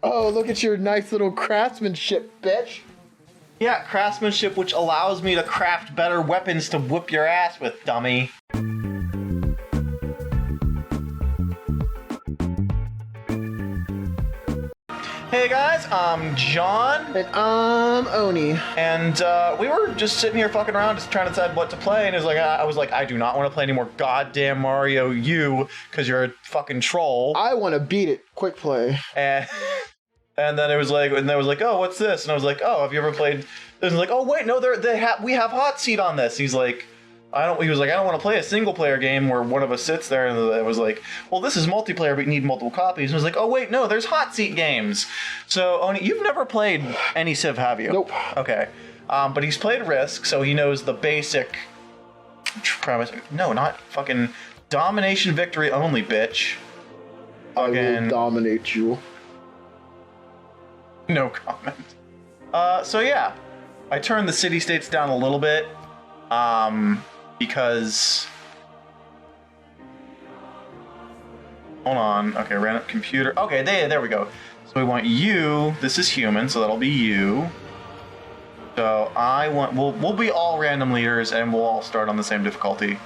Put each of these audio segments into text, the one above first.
Oh, look at your nice little craftsmanship, bitch. Yeah, craftsmanship, which allows me to craft better weapons to whoop your ass with, dummy. Hey guys, I'm John. And I'm Oni. And we were just sitting here fucking around, just trying to decide what to play. And it was like, I was like, I do not want to play any more goddamn Mario U, because you're a fucking troll. I want to beat it. Quick play. And then it was like, oh, what's this? And I was like, oh, have you ever played? It was like, oh wait, no, we have hot seat on this. He's like, He was like, I don't want to play a single player game where one of us sits there. And it was like, well, this is multiplayer, but you need multiple copies. And I was like, oh wait, no, there's hot seat games. So Oni, you've never played any Civ, have you? Nope. Okay, but he's played Risk, so he knows the basic premise. No, not fucking domination victory only, bitch. I will dominate you. No comment. So yeah, I turned the city states down a little bit, because, hold on, okay, random computer, okay, there we go. So we want you, this is human, so that'll be you. So we'll be all random leaders, and we'll all start on the same difficulty.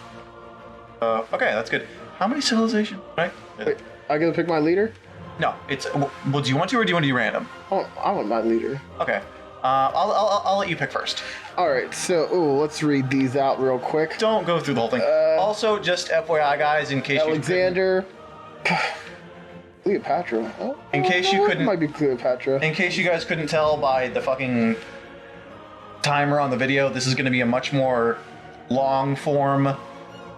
Okay, that's good. How many civilizations, right? Wait, I get to pick my leader? No, it's, well, do you want to, or do you want to do random? I want my leader. Okay. I'll let you pick first. Alright, so, let's read these out real quick. Don't go through the whole thing. Also, just FYI, guys, in case Alexander. Cleopatra. Oh, in case you couldn't. Might be Cleopatra. In case you guys couldn't tell by the fucking timer on the video, this is going to be a much more long form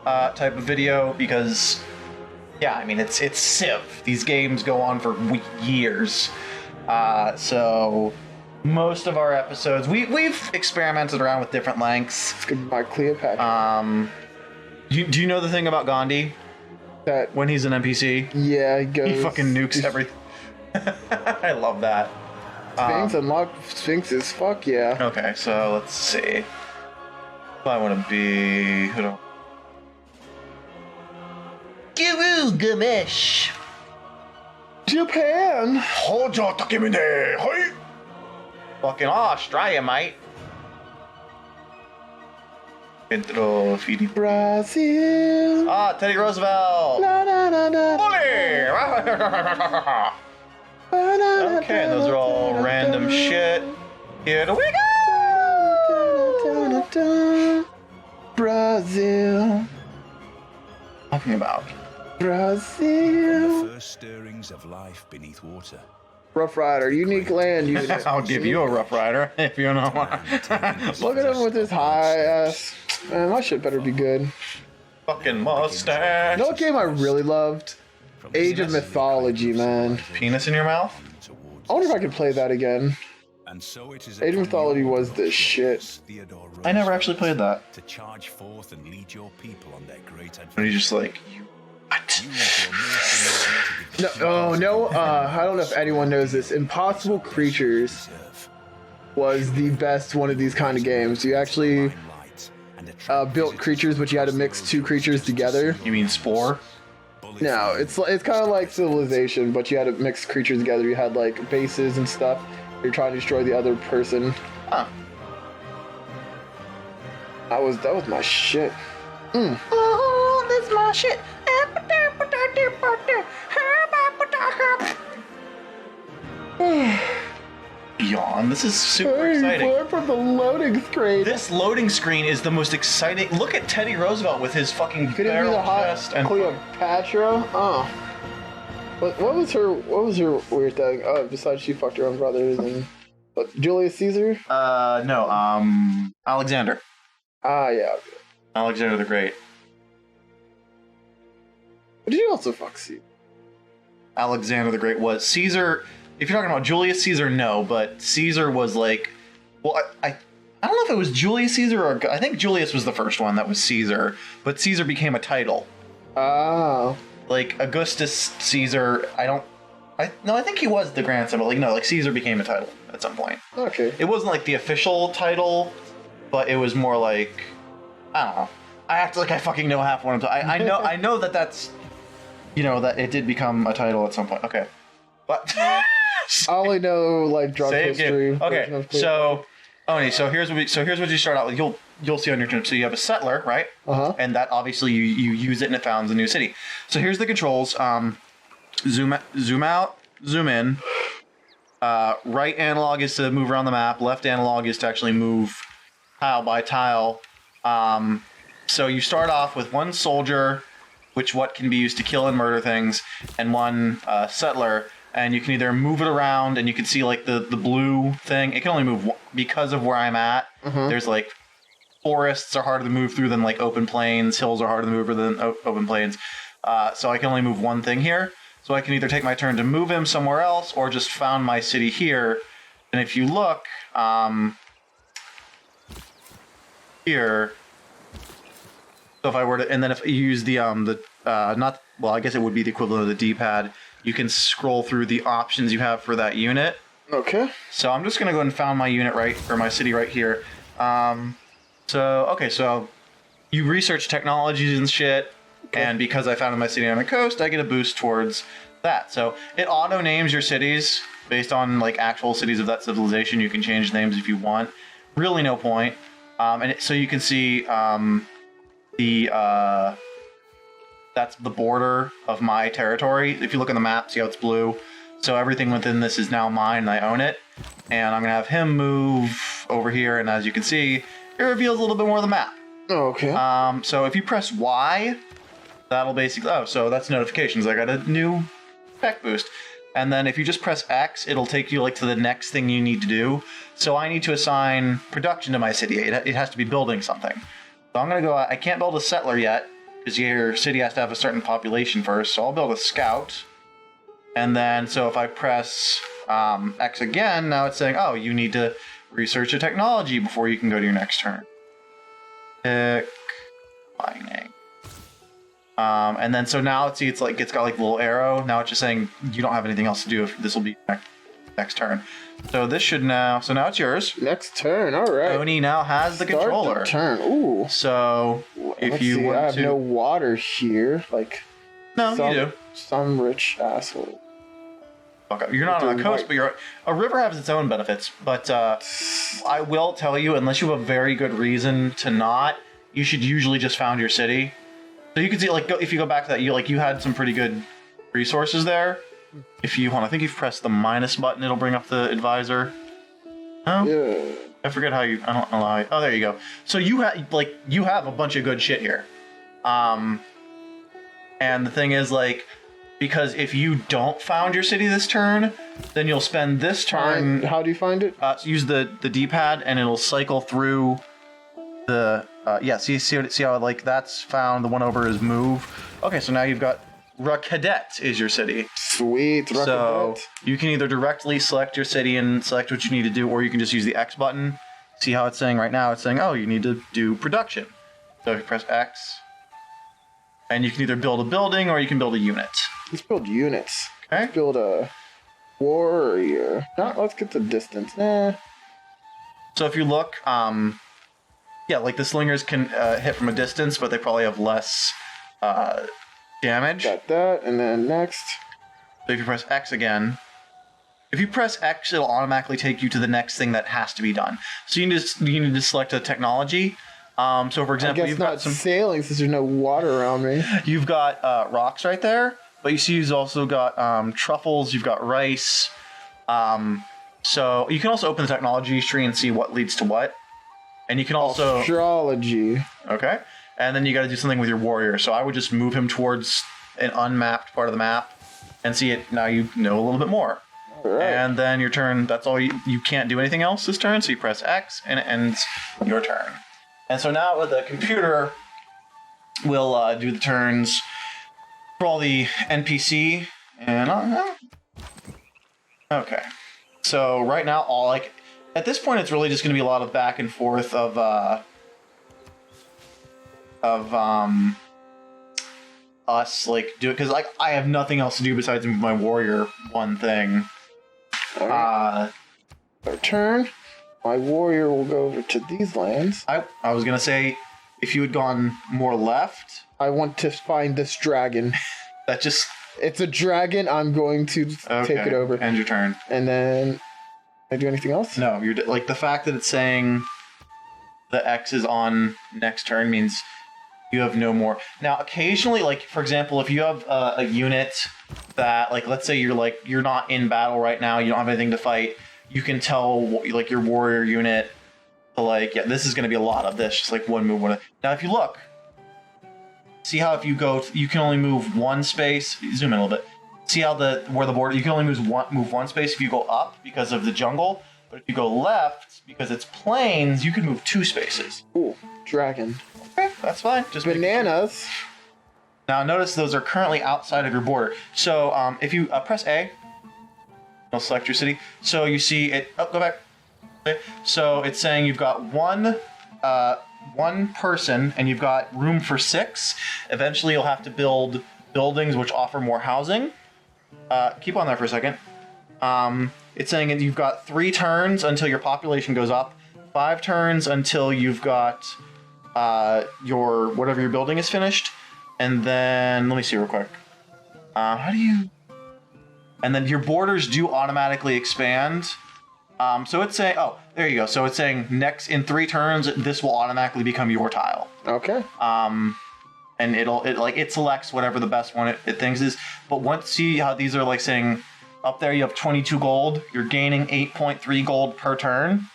type of video because, yeah, I mean, it's Civ. These games go on for years. So most of our episodes, we've experimented around with different lengths. It's gonna be my Cleopatra. Do you know the thing about Gandhi? That when he's an NPC, yeah, he goes. He fucking nukes everything. I love that. Sphinx unlock Sphinxes. Fuck yeah. Okay, so let's see. I want to be. Guru Gamesh. Japan. Hojo Takemine. Hi. Fucking Australia, mate. Intro feeding. Brazil. Ah, Teddy Roosevelt. La, la, la, la, okay, those are all random shit. Here we go. Brazil. Talking about Brazil. The first stirrings of life beneath water. Rough Rider, unique land unit. I'll give you a Rough Rider if you know. Look at him with his high ass. Man, my shit better be good. Fucking mustache. You know what game I really loved? Age of Mythology, man. Penis in your mouth? I wonder if I could play that again. Age of Mythology was the shit. I never actually played that. To charge forth and lead your people on their great adventure. Are you just like, what? No, oh no, I don't know if anyone knows this. Impossible Creatures was the best one of these kind of games. You actually built creatures, but you had to mix two creatures together. You mean Spore? No, it's kind of like Civilization, but you had to mix creatures together. You had like bases and stuff. You're trying to destroy the other person. Huh. That was my shit. Oh, that's my shit. Yawn. This is super exciting. Boy, from the loading screen. This loading screen is the most exciting. Look at Teddy Roosevelt with his fucking Could it be barrel the hot chest and Cleopatra? Oh. What was her weird thing? Oh, besides she fucked her own brothers and Julius Caesar? No, Alexander. Ah, yeah. Okay. Alexander the Great. But did you also fuck Caesar? Alexander the Great was Caesar. If you're talking about Julius Caesar, no, but Caesar was like, well, I don't know if it was Julius Caesar or I think Julius was the first one that was Caesar, but Caesar became a title. Oh. Like Augustus Caesar, I think he was the grandson, but like Caesar became a title at some point. Okay. It wasn't like the official title, but it was more like, I don't know. I act like I fucking know half what I'm talking. I know that's, that it did become a title at some point. Okay, but I only know like drug Save history. game. Okay, so Oni, so here's what you start out with. You'll see on your turn. So you have a settler, right? And that obviously you use it and it founds a new city. So here's the controls. Zoom out, zoom in. Right analog is to move around the map. Left analog is to actually move tile by tile. So you start off with one soldier, which can be used to kill and murder things, and one settler. And you can either move it around, and you can see like the blue thing. It can only move because of where I'm at. There's like forests are harder to move through than like open plains. Hills are harder to move than open plains. So I can only move one thing here. So I can either take my turn to move him somewhere else, or just found my city here. And if you look here, so if I were to, and then if you use the I guess it would be the equivalent of the D-pad. You can scroll through the options you have for that unit. Okay. So I'm just gonna go and found my unit my city right here. So you research technologies and shit, and because I founded my city on the coast, I get a boost towards that. So it auto names your cities based on like actual cities of that civilization. You can change names if you want. Really no point. So you can see that's the border of my territory. If you look on the map, see how it's blue. So everything within this is now mine and I own it. And I'm gonna have him move over here, and as you can see, it reveals a little bit more of the map. Okay. So if you press Y, that'll basically, so that's notifications. I got a new tech boost. And then if you just press X, it'll take you like to the next thing you need to do. So I need to assign production to my city. It has to be building something. So I'm gonna go, I can't build a settler yet, because your city has to have a certain population first. So I'll build a scout. And then, so if I press X again, now it's saying, oh, you need to research a technology before you can go to your next turn. Pick mining. And then, so now it's got like a little arrow. Now it's just saying you don't have anything else to do. If this will be next turn. So this should now it's yours. Next turn, all right. Oni now has the controller. The turn. Ooh. So if you want I have to, no water here. Like no, you do. Some rich asshole. Okay, you're not on a coast, but a river has its own benefits. But I will tell you, unless you have a very good reason to not, you should usually just found your city. So you can see, like, if you go back to that, you had some pretty good resources there. If you want, I think you've pressed the minus button, it'll bring up the advisor. Oh, yeah. I forget how I don't know how. Oh, there you go. So you have a bunch of good shit here. And the thing is, like, because if you don't found your city this turn, then you'll spend this turn. How do you find it? Use the D-pad, and it'll cycle through the. See how like that's found. The one over is move. Okay, so now you've got Cadet is your city. Sweet. So you can either directly select your city and select what you need to do, or you can just use the X button. See how it's saying right now? It's saying, oh, you need to do production. So if you press X, and you can either build a building or you can build a unit. Let's build units. Okay. Let's build a warrior. No, let's get the distance. Nah. So if you look, like the slingers can hit from a distance, but they probably have less damage. Got that, and then next. So if you press X again, if you press X, it'll automatically take you to the next thing that has to be done. So you need to select a technology. So for example, you've got some sailing since there's no water around me. You've got rocks right there, but you see you've also got truffles. You've got rice. So you can also open the technology tree and see what leads to what. And you can also astrology. Okay. And then you got to do something with your warrior. So I would just move him towards an unmapped part of the map and see it. Now you know a little bit more. All right. And then your turn, that's all you can't do anything else this turn. So you press X and it ends your turn. And so now with the computer, we'll do the turns for all the NPC. And okay. So right now, at this point, it's really just going to be a lot of back and forth of us do it, because I have nothing else to do besides move my warrior one thing. Right. Our turn. My warrior will go over to these lands. I was gonna say, if you had gone more left, I want to find this dragon. that just It's a dragon. I'm going to take it over. End your turn. And then, can I do anything else? No, you're like the fact that it's saying the X is on next turn means you have no more. Now, occasionally, like for example, if you have a unit that, like, let's say you're not in battle right now, you don't have anything to fight, you can tell like your warrior unit to like, yeah, this is going to be a lot of this, just like one move. Now, if you look, see how if you go, you can only move one space. Zoom in a little bit. See how where the border, you can only move one space if you go up because of the jungle. But if you go left, because it's plains, you can move 2 spaces. Ooh, dragon. Okay, that's fine. Just Bananas. Now notice those are currently outside of your border. So if you press A, you'll select your city. So you see it. Oh, go back. Okay. So it's saying you've got one person and you've got room for 6. Eventually, you'll have to build buildings which offer more housing. Keep on there for a second. It's saying that you've got 3 turns until your population goes up, 5 turns until you've got your whatever your building is finished, and then let me see real quick. How do you? And then your borders do automatically expand. So it's saying, oh, there you go. So it's saying next in 3 turns, this will automatically become your tile. Okay. And it selects whatever the best one it thinks is. But once see how these are like saying. Up there, you have 22 gold. You're gaining 8.3 gold per turn.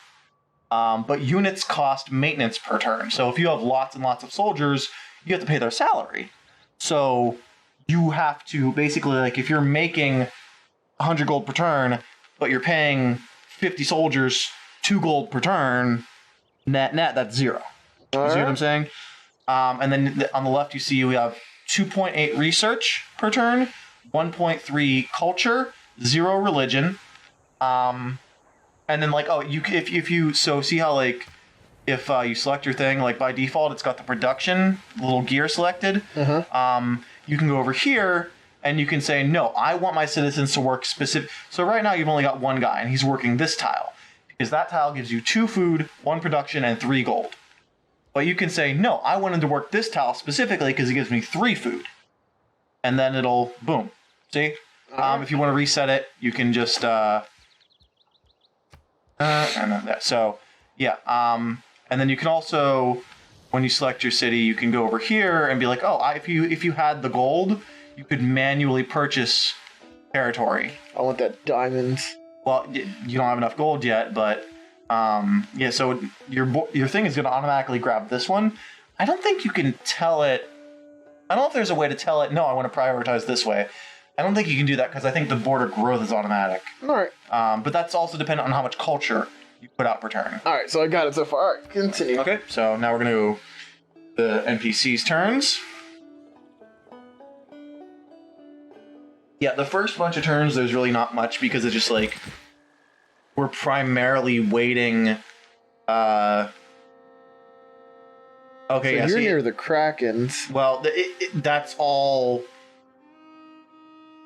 But units cost maintenance per turn. So if you have lots and lots of soldiers, you have to pay their salary. So you have to basically, like, if you're making 100 gold per turn, but you're paying 50 soldiers 2 gold per turn, net, that's 0. You see what I'm saying? And then on the left, you see we have 2.8 research per turn, 1.3 culture, 0 religion, and then like if you see how like if you select your thing, like by default it's got the production little gear selected. You can go over here and you can say no, I want my citizens to work specific. So right now you've only got one guy and he's working this tile because that tile gives you 2 food, 1 production, and 3 gold. But you can say no, I want him to work this tile specifically because it gives me 3 food, and then it'll boom. See. If you want to reset it, you can just and then that. So yeah, and then you can also, when you select your city, you can go over here and be like, oh, if you had the gold, you could manually purchase territory. I want that diamond. Well, you don't have enough gold yet, but yeah. So your thing is going to automatically grab this one. I don't think you can tell it. I don't know if there's a way to tell it. No, I want to prioritize this way. I don't think you can do that because I think the border growth is automatic. All right. But that's also dependent on how much culture you put out per turn. All right, so I got it so far. All right, continue. Okay, so now we're going to the NPC's turns. Yeah, the first bunch of turns, there's really not much because it's just like we're primarily waiting. Okay, so yeah, you're near the Krakens. Well, that's all.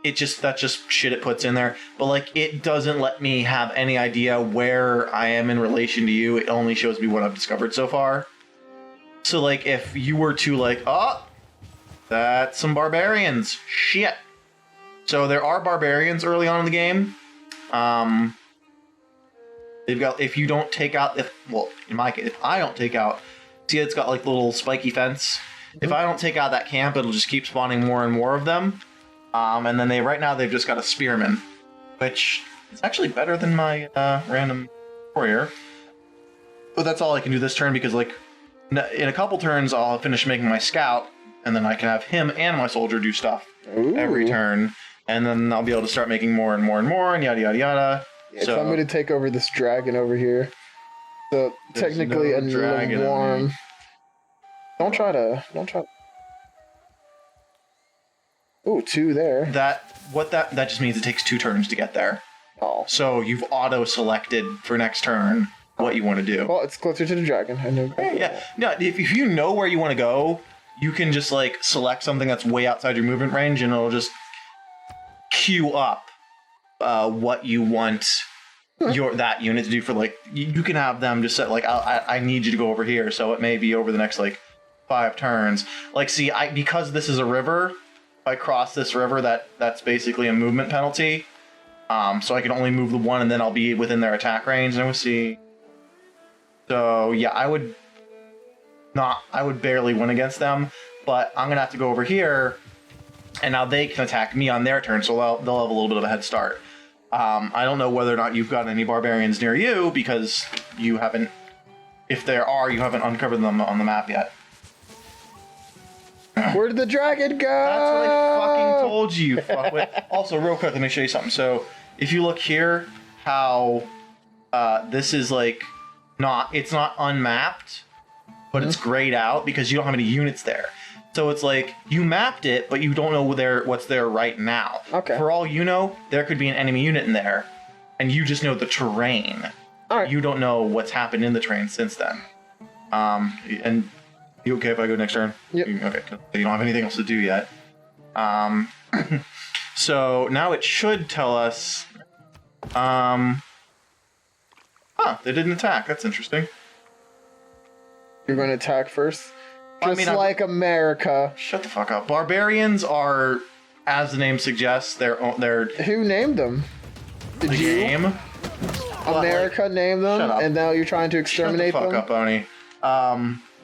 That's just shit it puts in there. But like, it doesn't let me have any idea where I am in relation to you. It only shows me what I've discovered so far. So like, if you were to like, oh, that's some barbarians. Shit. So there are barbarians early on in the game. They've got, if you don't take out, in my case, if I don't take out, see it's got like the little spiky fence. If I don't take out that camp, it'll just keep spawning more and more of them. And then right now they've just got a spearman, which is actually better than my random warrior. But that's all I can do this turn because like in a couple turns I'll finish making my scout, and then I can have him and my soldier do stuff every turn, and then I'll be able to start making more and more and more, and yada yada yada. Yeah, so I'm going to take over this dragon over here. So technically a dragon warm. Don't try to. Ooh, 2 there. That just means it takes 2 turns to get there. Oh. So you've auto-selected for next turn what you want to do. Well, it's closer to the dragon. I know. Yeah. No, if you know where you want to go, you can just like select something that's way outside your movement range, and it'll just queue up what you want that unit to do for like. You can have them just set like I need you to go over here, so it may be over the next like 5 turns. Like, see, because this is a river. I cross this river, that's basically a movement penalty. So I can only move the one, and then I'll be within their attack range. And we'll see. So yeah, I would barely win against them, but I'm gonna have to go over here, and now they can attack me on their turn, so they'll have a little bit of a head start. I don't know whether or not you've got any barbarians near you, because you haven't. If there are, you haven't uncovered them on the map yet. Where did the dragon go? That's what I fucking told you, fuckwit. Also, real quick, let me show you something. So, if you look here, how this is like it's not unmapped, but it's grayed out because you don't have any units there. So it's like you mapped it, but you don't know what's there right now. Okay. For all you know, there could be an enemy unit in there, and you just know the terrain. All right. You don't know what's happened in the terrain since then. And you okay if I go next turn? Yep. Okay. You don't have anything else to do yet. So now it should tell us. They didn't attack. That's interesting. You're going to attack first? Just I mean, like America. Shut the fuck up. Barbarians are, as the name suggests, they're Who named them? Did the you? game. America named them, Shut up. And now you're trying to exterminate Shut the fuck them? up, Oni.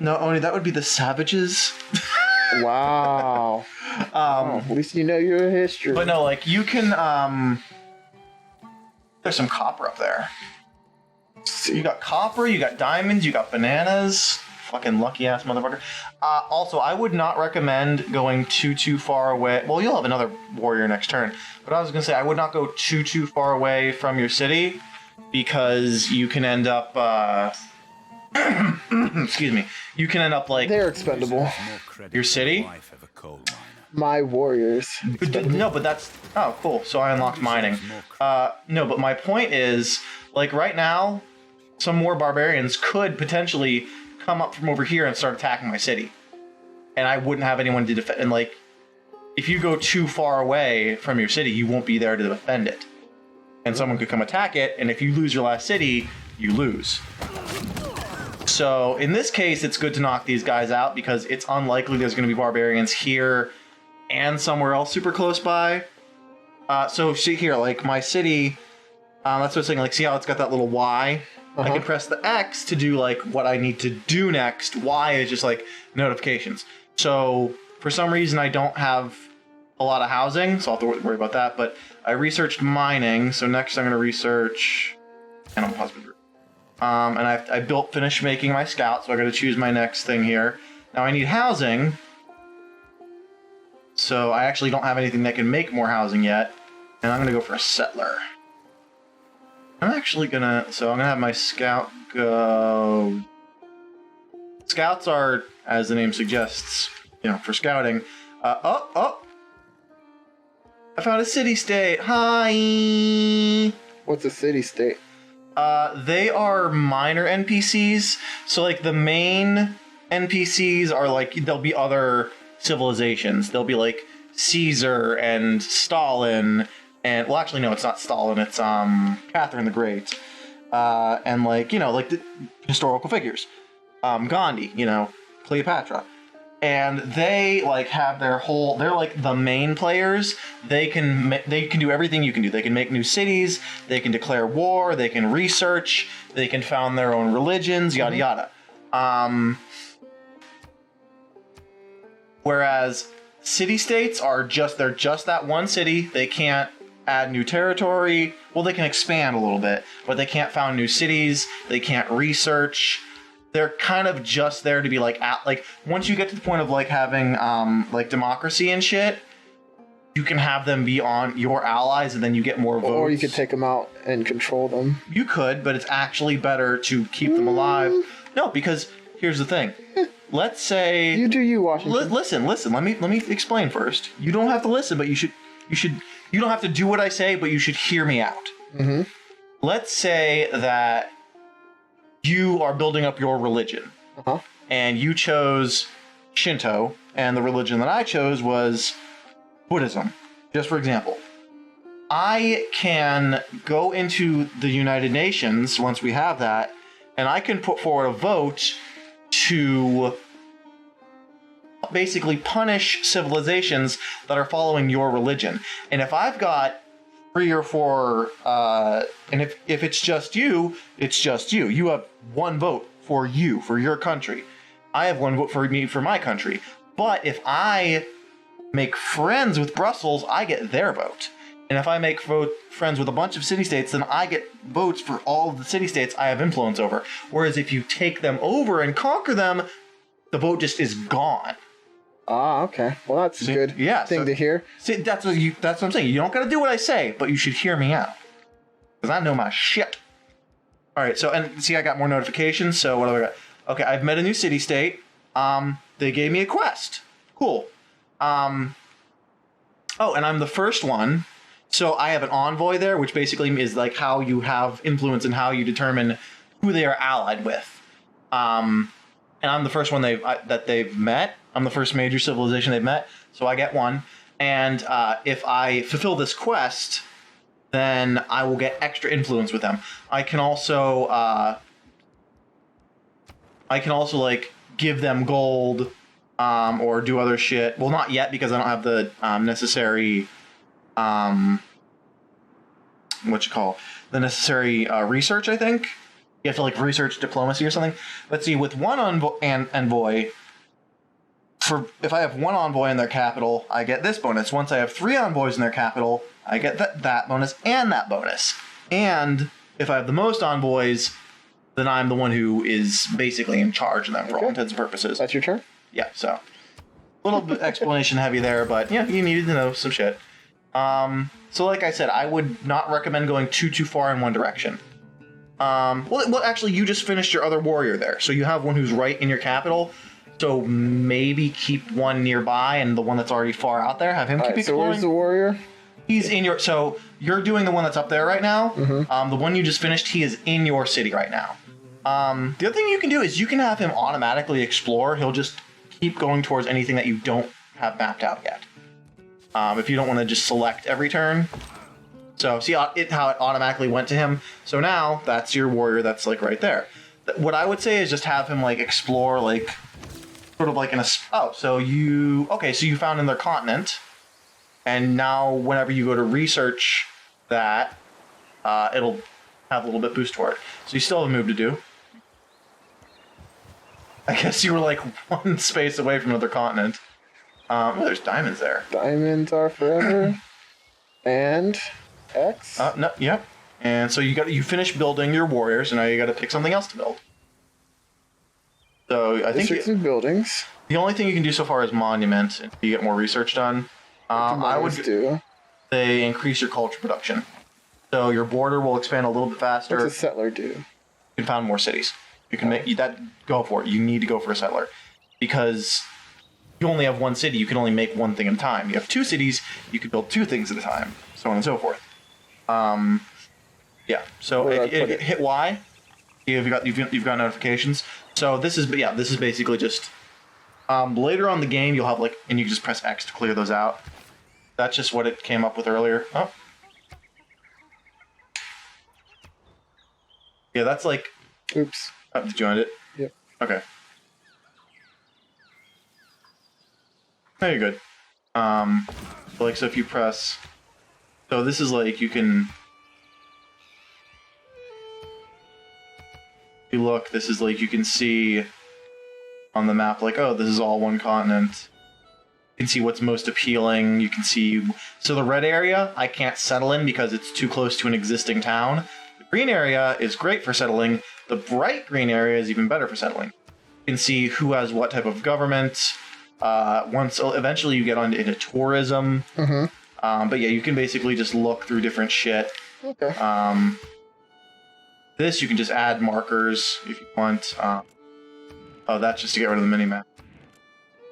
No, Oni, that would be the savages. Wow. At least you know your history. But no, like, you can, there's some copper up there. You got copper, you got diamonds, you got bananas. Fucking lucky ass motherfucker. Also, I would not recommend going too far away. Well, you'll have another warrior next turn. But I was gonna say, I would not go too far away from your city, because you can end up, excuse me, you can end up like They're expendable. your city. My warriors. No, but that's oh cool. So I unlocked mining. No, but my point is, like right now, some more barbarians could potentially come up from over here and start attacking my city, and I wouldn't have anyone to defend. And like, if you go too far away from your city, you won't be there to defend it, and someone could come attack it. And if you lose your last city, you lose. So in this case, it's good to knock these guys out because it's unlikely there's going to be barbarians here and somewhere else super close by. So see here, like my city, that's what I'm saying. Like, see how it's got that little Y? I can press the X to do like what I need to do next. Y is just like notifications. So for some reason I don't have a lot of housing, so I'll have to worry about that. But I researched mining, so next I'm going to research animal husbandry. And I finished making my scout, so I got to choose my next thing here. Now I need housing, so I actually don't have anything that can make more housing yet, and I'm going to go for a settler. I'm gonna have my scout go. Scouts are, as the name suggests, for scouting. I found a city-state. Hi. What's a city-state? They are minor NPCs. So like the main NPCs are like, there'll be other civilizations. There'll be like Caesar and Stalin. And, well, actually, no, it's not Stalin. It's Catherine the Great, and like like the historical figures, Gandhi, Cleopatra, and they like have their whole. They're like the main players. They can do everything you can do. They can make new cities. They can declare war. They can research. They can found their own religions. Yada yada. Whereas city-states are just that one city. They can't add new territory. Well, they can expand a little bit, but they can't found new cities. They can't research. They're kind of just there to be like once you get to the point of like having like democracy and shit, you can have them be on your allies, and then you get more votes. Or you could take them out and control them. You could, but it's actually better to keep them alive. No, because here's the thing. Let's say you do you, Washington. Listen. Let me explain first. You don't have to listen, but you should. You don't have to do what I say, but you should hear me out. Mm-hmm. Let's say that you are building up your religion, and you chose Shinto, and the religion that I chose was Buddhism, just for example. I can go into the United Nations once we have that, and I can put forward a vote to basically punish civilizations that are following your religion. And if I've got 3 or 4, and if it's just you, it's just you. You have 1 vote for you, for your country. I have 1 vote for me, for my country. But if I make friends with Brussels, I get their vote. And if I make friends with a bunch of city-states, then I get votes for all of the city-states I have influence over. Whereas if you take them over and conquer them, the vote just is gone. Ah, okay. Well, that's a good thing to hear. See, that's what I'm saying. You don't gotta do what I say, but you should hear me out. Because I know my shit. Alright, so, and see, I got more notifications, so what do I got? Okay, I've met a new city-state. They gave me a quest. Cool. Oh, and I'm the first one. So I have an envoy there, which basically is like how you have influence and how you determine who they are allied with. And I'm the first one that they've met. I'm the first major civilization they've met, so I get 1. And if I fulfill this quest, then I will get extra influence with them. I can also like give them gold or do other shit. Well, not yet because I don't have the necessary the necessary research. I think you have to like research diplomacy or something. Let's see, with 1 envoy, if I have 1 envoy in their capital, I get this bonus. Once I have 3 envoys in their capital, I get that bonus and that bonus. And if I have the most envoys, then I'm the one who is basically in charge of them for all intents and purposes. That's your turn? Yeah, so a little bit explanation heavy there, but yeah, you needed to know some shit. So like I said, I would not recommend going too far in one direction. Well, actually, you just finished your other warrior there, so you have one who's right in your capital. So maybe keep one nearby, and the one that's already far out there, have him keep exploring. So where's the warrior? He's in your. So you're doing the one that's up there right now. Mm-hmm. The one you just finished, he is in your city right now. The other thing you can do is you can have him automatically explore. He'll just keep going towards anything that you don't have mapped out yet. If you don't want to just select every turn. So see how it automatically went to him. So now that's your warrior that's like right there. What I would say is just have him like explore like sort of like in a... Oh, so you... Okay, so you found another continent. And now whenever you go to research that, it'll have a little bit boost for it. So you still have a move to do. I guess you were like 1 space away from another continent. Oh, there's diamonds there. Diamonds are forever. And X. No, yep. And so you finish building your warriors, and now you got to pick something else to build. So I think some buildings. The only thing you can do so far is monument, and you get more research done. I would do. They increase your culture production, so your border will expand a little bit faster. What's a settler do? You can found more cities. You can make that. Go for it. You need to go for a settler, because you only have 1 city. You can only make 1 thing at a time. You have 2 cities. You can build 2 things at a time, so on and so forth. Yeah. So if hit Y, you've got notifications. So this is basically just later on in the game you'll have like, and you can just press X to clear those out. That's just what it came up with earlier. Oh. Yeah, that's like. Oops. Oh, did you join it? Yep. Okay. No, you're good. Like, so if you press... So this is like, you can... If you look, this is like, you can see on the map, like, oh, this is all 1 continent. You can see what's most appealing. You can see... So the red area, I can't settle in because it's too close to an existing town. The green area is great for settling. The bright green area is even better for settling. You can see who has what type of government... eventually you get into tourism. Mm-hmm. But yeah, you can basically just look through different shit. Okay. This you can just add markers if you want. Oh, that's just to get rid of the minimap.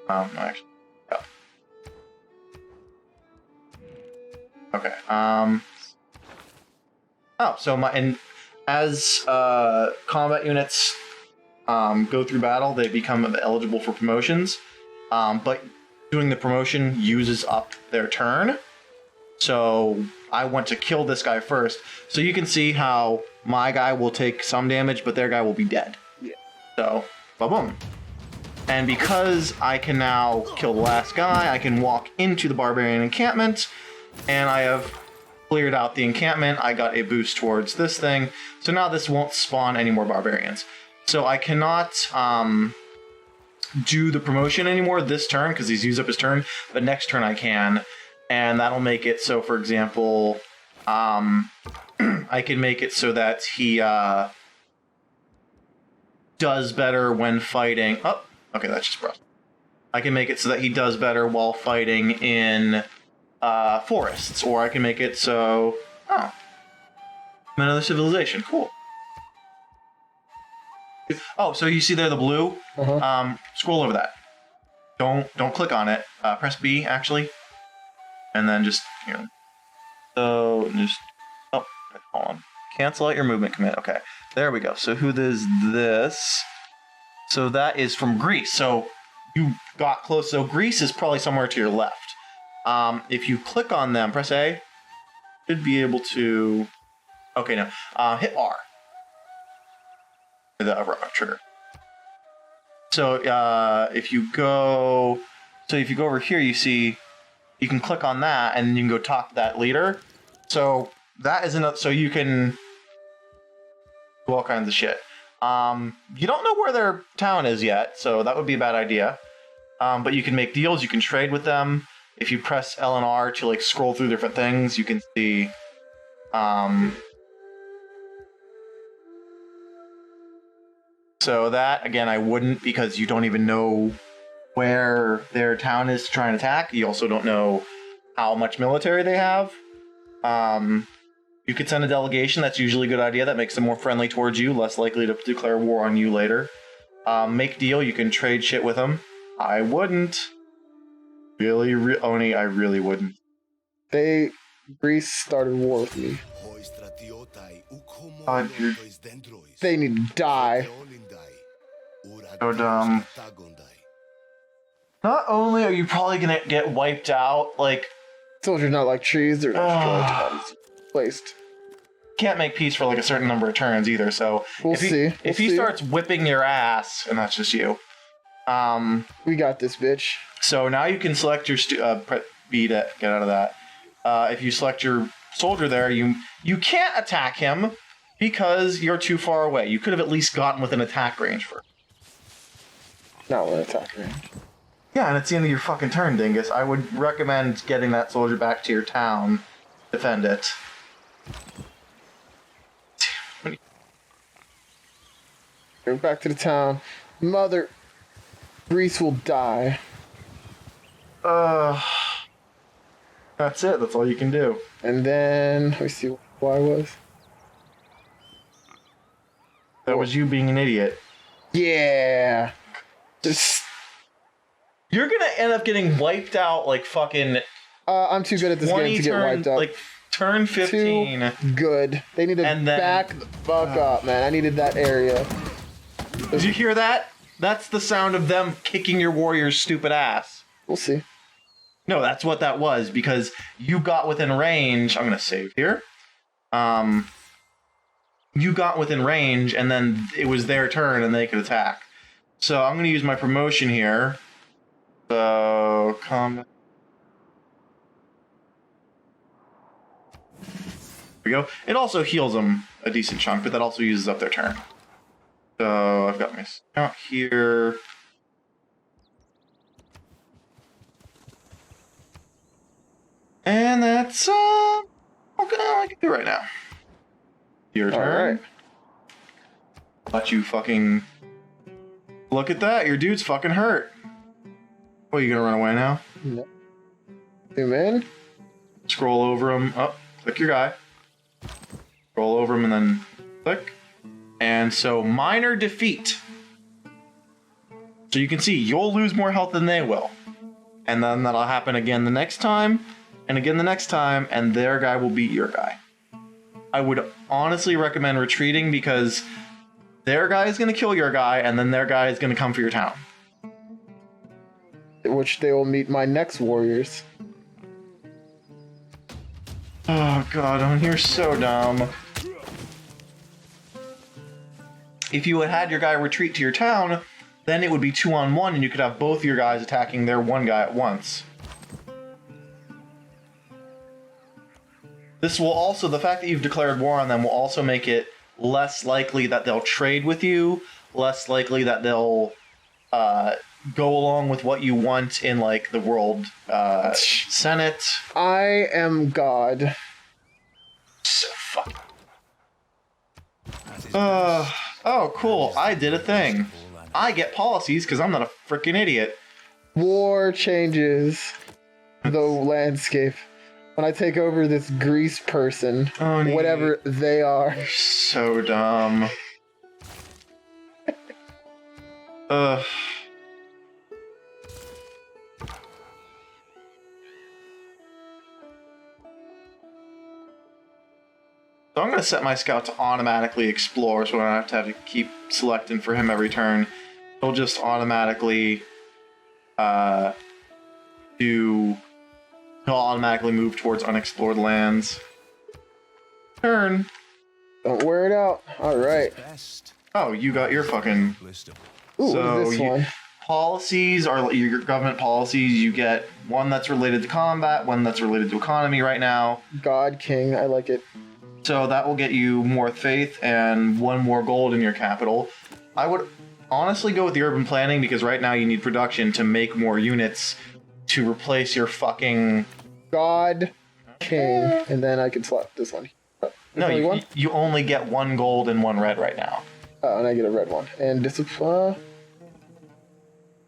No, actually. Yeah. Okay. Oh, so as combat units go through battle, they become eligible for promotions. But doing the promotion uses up their turn. So I want to kill this guy first. So you can see how my guy will take some damage, but their guy will be dead. Yeah. So, ba-boom. And because I can now kill the last guy, I can walk into the barbarian encampment, and I have cleared out the encampment. I got a boost towards this thing, so now this won't spawn any more barbarians. So I cannot do the promotion anymore this turn because he's used up his turn, but next turn I can, and that'll make it so, for example, I can make it so that he does better when fighting. Oh, okay, that's just brush. I can make it so that he does better while fighting in forests, or I can make it so. Oh, another civilization, cool. Oh, so you see there the blue? Scroll over that. Don't click on it. Press B actually, and then just here. So just hold on. Cancel out your movement command. Okay, there we go. So who is this? So that is from Greece. So you got close. So Greece is probably somewhere to your left. If you click on them, press A. Should be able to. Okay, no. Hit R. The trigger. So if you go over here, you see you can click on that, and you can go talk to that leader. So that is enough. So you can do all kinds of shit. You don't know where their town is yet, so that would be a bad idea. But you can make deals. You can trade with them. If you press L and R to like scroll through different things, you can see. So that, again, I wouldn't, because you don't even know where their town is to try and attack. You also don't know how much military they have. You could send a delegation. That's usually a good idea. That makes them more friendly towards you, less likely to declare war on you later. Make deal. You can trade shit with them. I wouldn't. Really, Oni, I really wouldn't. Greece started war with me. Dude. They need to die. So dumb. Not only are you probably gonna get wiped out, like Soldiers not like trees, they're placed. Can't make peace for like a certain number of turns either. So if he starts whipping your ass, and that's just you. We got this, bitch. So now you can select your B to get out of that. If you select your soldier there, you can't attack him because you're too far away. You could have at least gotten within attack range first. Not within attack range. Yeah, and it's the end of your fucking turn, dingus. I would recommend getting that soldier back to your town. Defend it. Go back to the town. Mother... Greece will die. That's it. That's all you can do. And then... Let me see who I was. That was you being an idiot. Yeah. Just... You're gonna end up getting wiped out like fucking... I'm too good at this game to get wiped out. Like, turn 15. Too good. They need to back the fuck up, man. I needed that area. Did you hear that? That's the sound of them kicking your warrior's stupid ass. We'll see. No, that's what that was, because you got within range. I'm gonna save here. You got within range, and then it was their turn, and they could attack. So I'm gonna use my promotion here. So come. There we go. It also heals them a decent chunk, but that also uses up their turn. So I've got my account here. And that's okay, I can do right now. Your turn. Alright. Let you fucking look at that. Your dude's fucking hurt. What, you gonna run away now? No. Zoom in. Scroll over him. Oh, click your guy. Scroll over him and then click. And so minor defeat. So you can see you'll lose more health than they will. And then that'll happen again the next time, and again the next time, and their guy will beat your guy. I would honestly recommend retreating, because their guy is going to kill your guy, and then their guy is going to come for your town. Which they will meet my next warriors. Oh god, you're so dumb. If you had your guy retreat to your town, Then it would be 2-on-1, and you could have both your guys attacking their one guy at once. This will also, the fact that you've declared war on them will also make it less likely that they'll trade with you, less likely that they'll go along with what you want in, like, the World Senate. I am God. So fucking... oh, cool. I did a thing. I get policies because I'm not a freaking idiot. War changes the landscape. When I take over this Greece person, whatever they are. You're so dumb. So I'm going to set my scout to automatically explore, so I don't have to keep selecting for him every turn. He'll just automatically he'll automatically move towards unexplored lands. Turn. Don't wear it out. All right. Oh, you got your fucking... Ooh, so what is this one? Policies are your government policies. You get one that's related to combat, one that's related to economy right now. God King, I like it. So that will get you more faith and 1 more gold in your capital. I would honestly go with the urban planning because right now you need production to make more units to replace your fucking... God King. And then I can slap this one. No, you only get 1 gold and 1 red right now. Oh, and I get a red one. And discipline.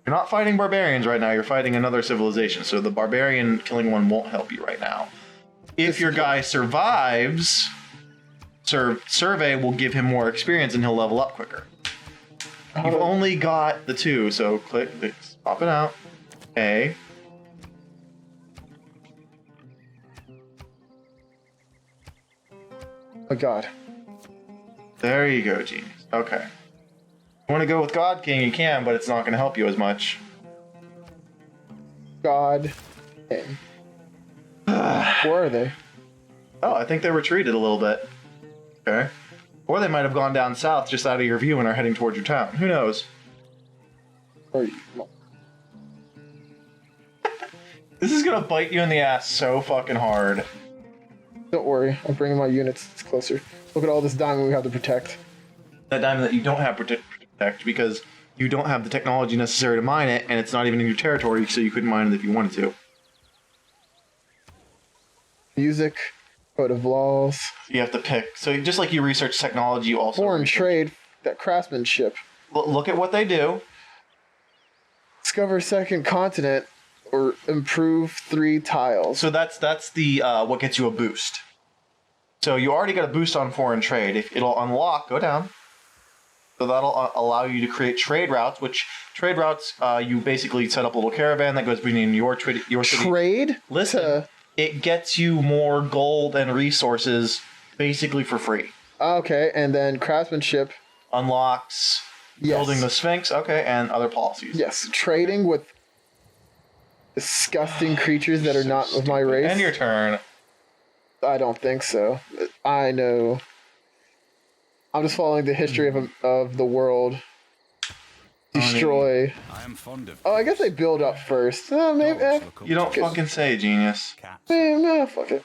You're not fighting barbarians right now, you're fighting another civilization. So the barbarian killing one won't help you right now. If your guy survives... Survey will give him more experience and he'll level up quicker. You've only got the 2, so click, swap it out. A. Oh God. There you go, genius. Okay. You want to go with God King, you can, but it's not going to help you as much. God King. Where are they? Oh, I think they retreated a little bit. Okay. Or they might have gone down south just out of your view and are heading towards your town. Who knows? This is gonna bite you in the ass so fucking hard. Don't worry, I'm bringing my units closer. Look at all this diamond we have to protect. That diamond that you don't have to protect because you don't have the technology necessary to mine it, and it's not even in your territory, so you couldn't mine it if you wanted to. Music, code of laws. You have to pick. So just like you research technology, you also Foreign trade, that craftsmanship. Look at what they do. Discover second continent or improve 3 tiles. So that's the what gets you a boost. So you already got a boost on foreign trade. If it'll unlock, go down. So that'll allow you to create trade routes, which trade routes you basically set up a little caravan that goes between your city. Trade? Listen, it gets you more gold and resources basically for free. Okay, and then craftsmanship. Unlocks building the Sphinx, okay, and other policies. Yes, trading with disgusting creatures that are not of my race. And your turn. I don't think so. I know. I'm just following the history of the world. Destroy. I am fond of I guess they build up first. Maybe. You don't fucking say, genius. No, fuck it.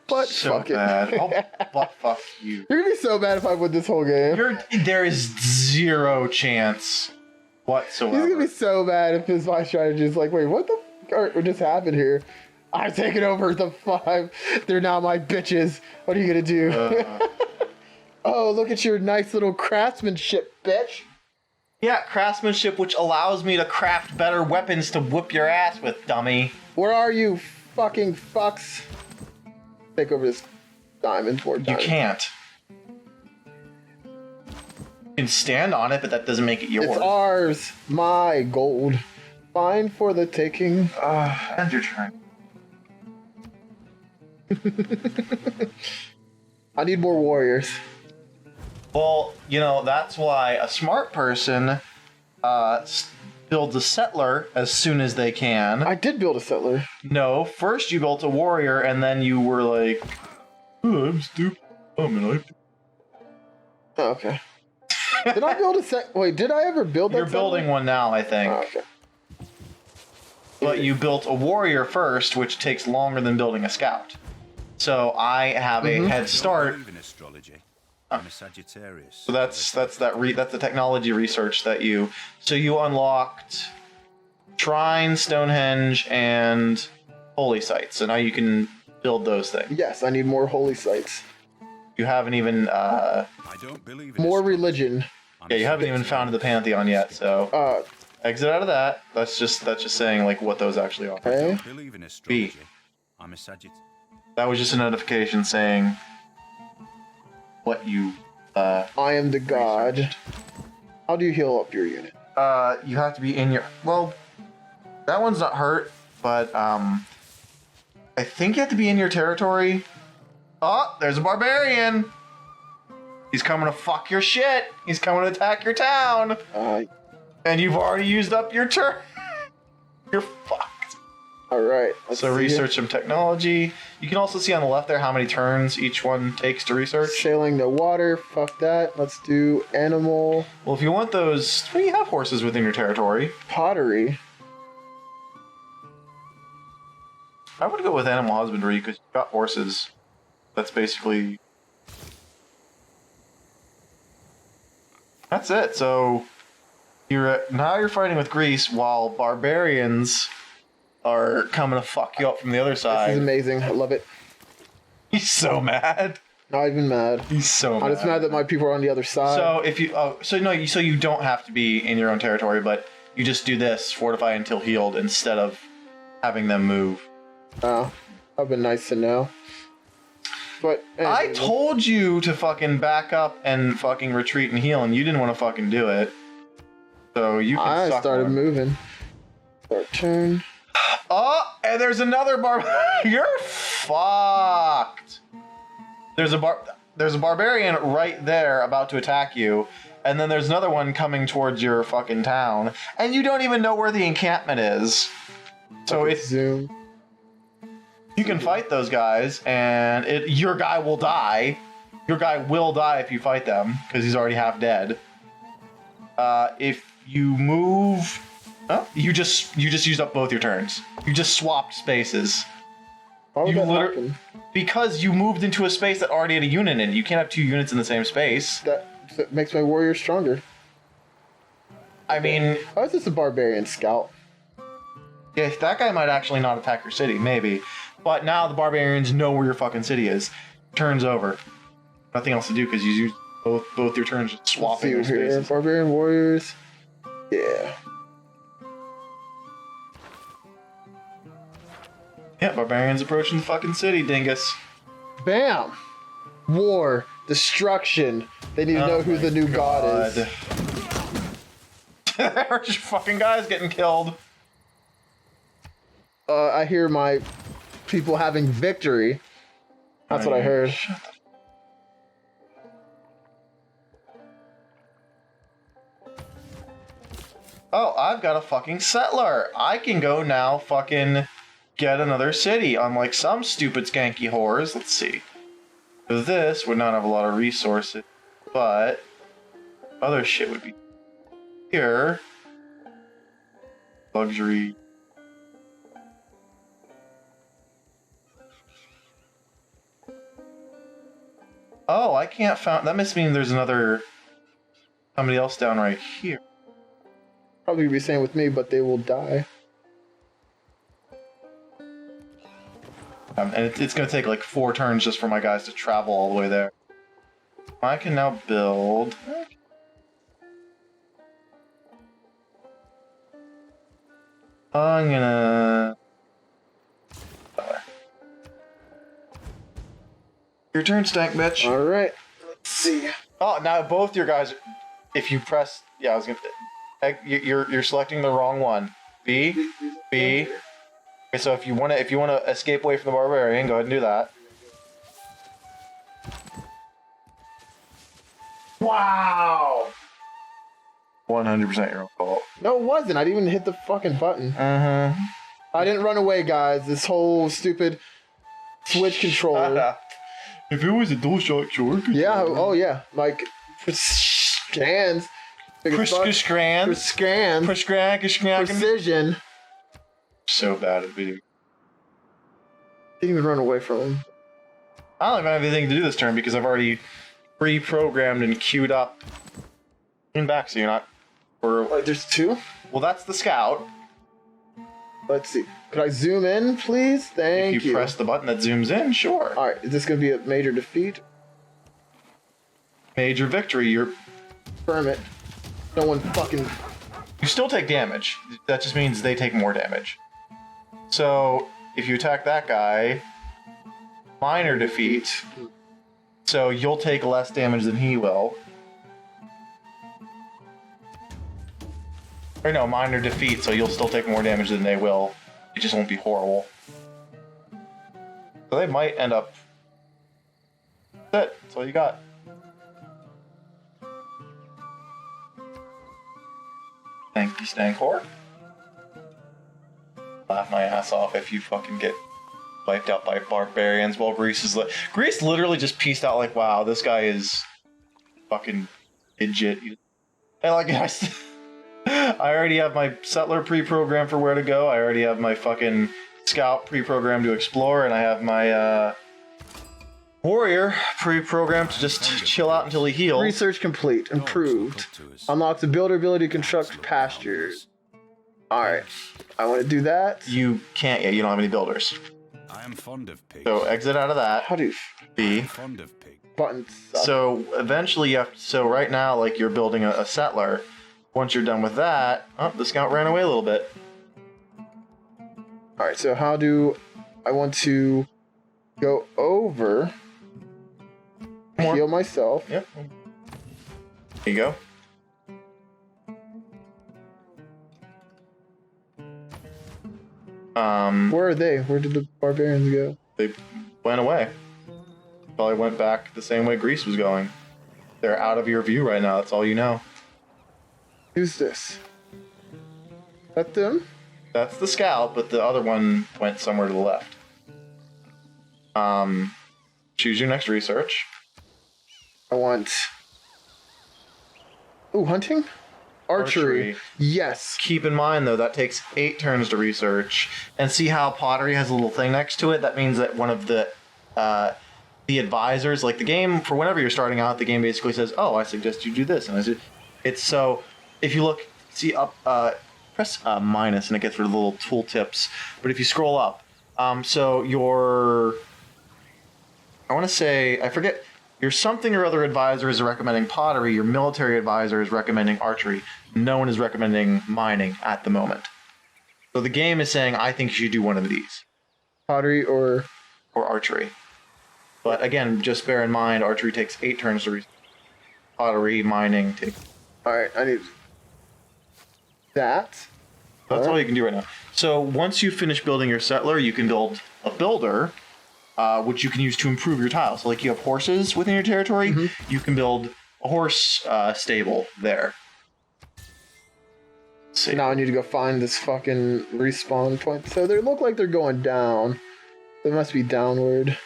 But So fuck bad. it. But fuck you. You're gonna be so mad if I win this whole game. There is 0 chance whatsoever. He's gonna be so mad if his my strategy is like, wait, what the fuck just happened here? I've taken over the 5. They're now my bitches. What are you gonna do? Oh, look at your nice little craftsmanship, bitch. Yeah, craftsmanship, which allows me to craft better weapons to whoop your ass with, dummy. Where are you, fucking fucks? Take over this diamond, more diamond. You can't. You can stand on it, but that doesn't make it yours. It's ours. My gold. Fine for the taking. End your turn. I need more warriors. Well, you know, that's why a smart person builds a settler as soon as they can. I did build a settler. No, first you built a warrior, and then you were like, oh, I'm stupid. Oh, man, Oh, okay. Did I build a set? Wait, did I ever build that? You're building one now, I think. Oh, okay. But you built a warrior first, which takes longer than building a scout. So I have a head start. In astrology. I'm a Sagittarius. So that's the technology research that you. So you unlocked Shrine, Stonehenge, and Holy Sites. So now you can build those things. Yes, I need more holy sites. You haven't even I don't believe in More astrology. religion. yeah, you haven't even founded the Pantheon yet. So exit out of that. That's just saying like what those actually are. I Okay. don't believe in astrology. I'm a Sagittarius. That was just a notification saying what you I am the god. How do you heal up your unit? you have to be in your that one's not hurt, but I think you have to be in your territory. Oh, there's a barbarian. He's coming to fuck your shit. He's coming to attack your town. And you've already used up your turn. You're fucked. All right. So research some technology. You can also see on the left there how many turns each one takes to research. Sailing the water. Fuck that. Let's do animal Well, if you want those, well, you have horses within your territory. pottery. I would go with animal husbandry because you've got horses. That's basically... That's it. So now you're fighting with Greece while barbarians are coming to fuck you up from the other This is side. amazing. I love it. He's so mad. Not even mad. He's so mad. I'm just mad that my people are on the other side. So if you so you don't have to be in your own territory, but you just do this fortify until healed instead of having them move. Oh, that'd been nice to know. But I anyway, told you to fucking back up and fucking retreat and heal, and you didn't want to fucking do it. So you can I suck started one. moving. Start turn. Oh, and there's another You're fucked. There's a barbarian right there about to attack you, and then there's another one coming towards your fucking town, and you don't even know where the encampment is. So it's Zoom. you can fight those guys, and your guy will die. Your guy will die if you fight them because he's already half dead. If you move, you just used up both your turns. You just swapped spaces. Why would You that literally- happen? Because you moved into a space that already had a unit in it. You can't have two units in the same space. That makes my warrior stronger. I mean, How is this a barbarian scout? yeah, that guy might actually not attack your city, maybe. But now the barbarians know where your fucking city is. Turns over. Nothing else to do because you used both your turns just swapping your Let's see here. spaces. Barbarian warriors. Yeah. Yeah, barbarians approaching the fucking city, dingus. Bam! War. Destruction. They need to know who the new god is. There are just fucking guys getting killed. I hear my people having victory. That's what I heard. Oh, I've got a fucking settler. I can go now fucking get another city, unlike some stupid skanky whores. Let's see. This would not have a lot of resources, but other shit would be here. Luxury. Oh, I can't found. That must mean there's somebody else down right here. Probably be same with me, but they will die. And it's going to take like 4 turns just for my guys to travel all the way there. I can now build. I'm gonna. Your turn, stank bitch. All right. Let's see. Oh, now both your guys. If you press, yeah, I was gonna. You're selecting the wrong one. B. Okay, so if you wanna escape away from the barbarian, go ahead and do that. Wow. 100% your own fault. No, it wasn't. I didn't even hit the fucking button. I didn't run away, guys. This whole stupid Switch controller. If it was a DualShock Short controller. Yeah. Oh, yeah. Like, scans. Scans. Precision. So bad at video. Didn't even run away from him. I don't even have anything to do this turn because I've already pre-programmed and queued up. In back, so you're not. Wait, there's two? Well, that's the scout. Let's see. Could I zoom in, please? Thank you. If you press the button that zooms in, sure. Alright, is this going to be a major defeat? Major victory. You're. Confirm it. No one fucking. You still take damage. That just means they take more damage. So, if you attack that guy, minor defeat. So you'll take less damage than he will. Or no, minor defeat, so you'll still take more damage than they will. It just won't be horrible. So they might end up... That's it. That's all you got. Thank you, Stankor. Laugh my ass off if you fucking get wiped out by barbarians while Greece is... Greece literally just pieced out like, wow, this guy is fucking idiot. And like, I already have my settler pre-programmed for where to go. I already have my fucking scout pre-programmed to explore, and I have my warrior pre-programmed to just chill out until he heals. Research complete. Improved. Unlocks the builder ability to construct pastures. Alright. I want to do that. You can't yet. You don't have any builders. I am fond of pigs. So exit out of that. How do B. I'm fond of pig. buttons? So eventually you have to, so right now, like, you're building a settler. Once you're done with that, oh, the scout ran away a little bit. Alright, so how do I want to go over, heal myself? Yep. There you go. Where are they? Where did the barbarians go? They went away. Probably went back the same way Greece was going. They're out of your view right now, that's all you know. Who's this? Is that them? That's the scout, but the other one went somewhere to the left. Choose your next research. I want... Ooh, hunting? Archery. Yes. Keep in mind, though, that takes 8 turns to research. And see how pottery has a little thing next to it? That means that one of the advisors, like the game, for whenever you're starting out, the game basically says, oh, I suggest you do this. And I said, it's so, if you look, see up, press minus and it gets rid of the little tool tips. But if you scroll up, so your, I want to say, I forget, your something or other advisor is recommending pottery, your military advisor is recommending archery. No one is recommending mining at the moment. So the game is saying, I think you should do one of these. Pottery or archery. But again, just bear in mind, archery takes 8 turns to research. Pottery, mining takes... Alright, I need that. That's all you can do right now. So once you finish building your settler, you can build a builder, which you can use to improve your tiles. So like you have horses within your territory, you can build a horse stable there. Let's see. Now I need to go find this fucking respawn point. So they look like they're going down. They must be downward.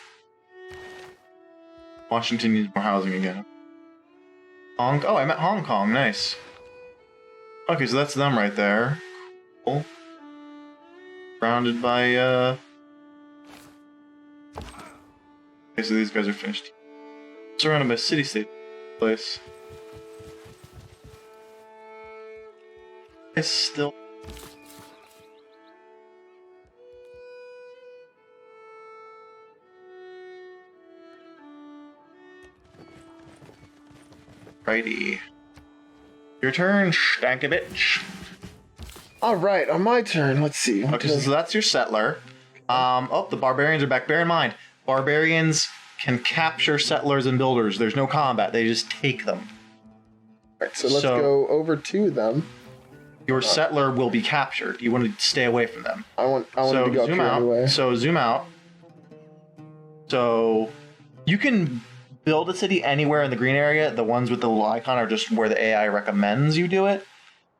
Washington needs more housing again. Oh, I meant Hong Kong. Nice. Okay, so that's them right there. Cool. Surrounded by, Okay, so these guys are finished. Surrounded by city-state place. It's still... Righty. Your turn, Stankovich. Alright, on my turn, let's see. Okay, so that's your settler. Oh, the barbarians are back. Bear in mind, barbarians can capture settlers and builders. There's no combat. They just take them. Alright, so let's go over to them. Your settler will be captured. You want to stay away from them. I want to go up zoom here out. anyway. So zoom out. So you can build a city anywhere in the green area. The ones with the little icon are just where the AI recommends you do it.